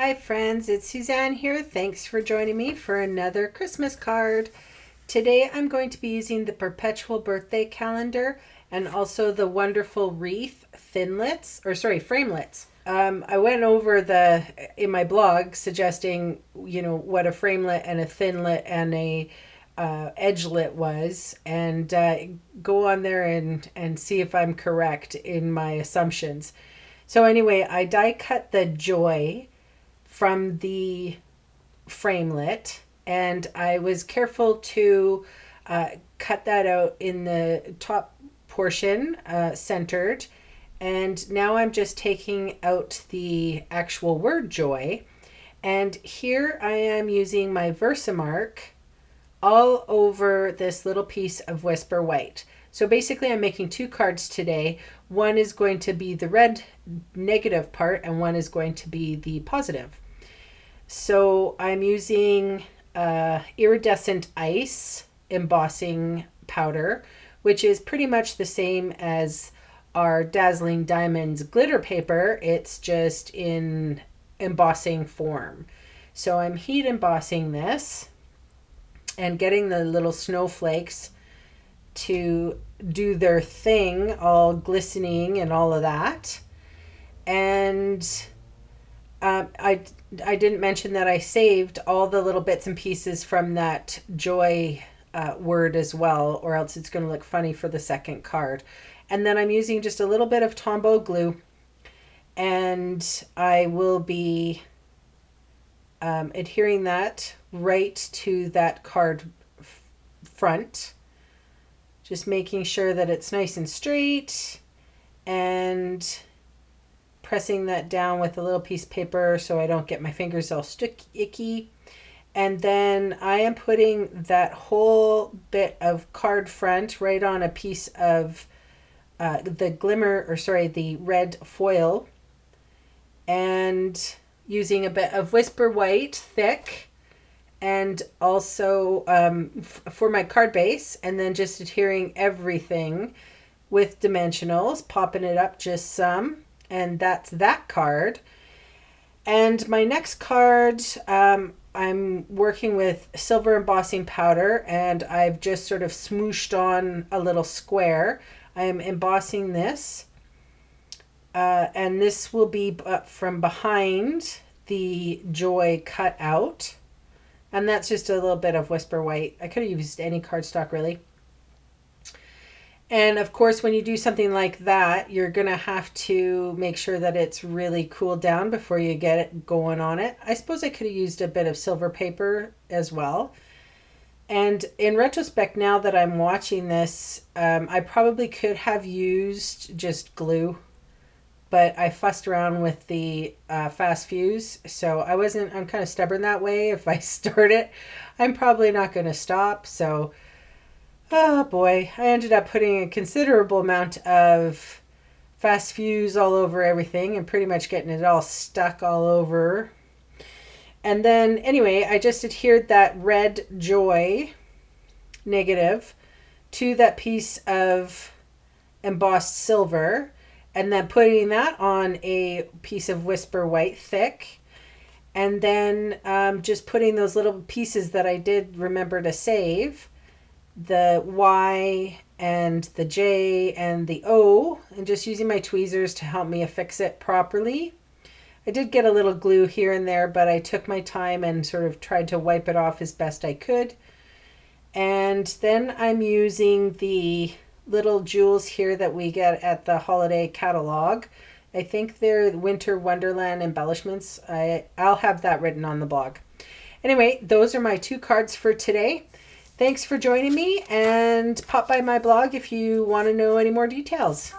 Hi friends, it's Suzanne here. Thanks for joining me for another Christmas card. Today I'm going to be using the Perpetual Birthday Calendar and also the wonderful wreath framelets. I went over in my blog suggesting, what a framelit and a thinlet and a edgelit was, and go on there and see if I'm correct in my assumptions. So anyway, I die cut the joy from the framelit, and I was careful to cut that out in the top portion, centered. And now I'm just taking out the actual word joy. And here I am using my Versamark all over this little piece of Whisper White. So basically I'm making two cards today. One is going to be the red negative part and one is going to be the positive. So I'm using iridescent ice embossing powder, which is pretty much the same as our Dazzling Diamonds glitter paper. It's just in embossing form. So I'm heat embossing this and getting the little snowflakes to do their thing, all glistening and all of that. And I didn't mention that I saved all the little bits and pieces from that joy word as well, or else it's going to look funny for the second card. And then I'm using just a little bit of Tombow glue, and I will be adhering that right to that card front, just making sure that it's nice and straight, and pressing that down with a little piece of paper so I don't get my fingers all icky. And then I am putting that whole bit of card front right on a piece of the red foil, and using a bit of Whisper White thick, and also for my card base, and then just adhering everything with dimensionals, popping it up just some. And that's that card. And my next card, I'm working with silver embossing powder, and I've just sort of smooshed on a little square. I am embossing this, and this will be from behind the joy cut out. And that's just a little bit of Whisper White. I could have used any cardstock really. And of course, when you do something like that, you're going to have to make sure that it's really cooled down before you get it going on it. I suppose I could have used a bit of silver paper as well. And in retrospect, now that I'm watching this, I probably could have used just glue, but I fussed around with the fast fuse. So I'm kind of stubborn that way. If I start it, I'm probably not going to stop. So oh boy, I ended up putting a considerable amount of fast fuse all over everything and pretty much getting it all stuck all over. And then anyway, I just adhered that red joy negative to that piece of embossed silver, and then putting that on a piece of Whisper White thick. And then just putting those little pieces that I did remember to save, the Y and the J and the O, and just using my tweezers to help me affix it properly. I did get a little glue here and there, but I took my time and sort of tried to wipe it off as best I could. And then I'm using the little jewels here that we get at the holiday catalog. I think they're Winter Wonderland embellishments. I'll have that written on the blog. Anyway, those are my two cards for today. Thanks for joining me, and pop by my blog if you want to know any more details.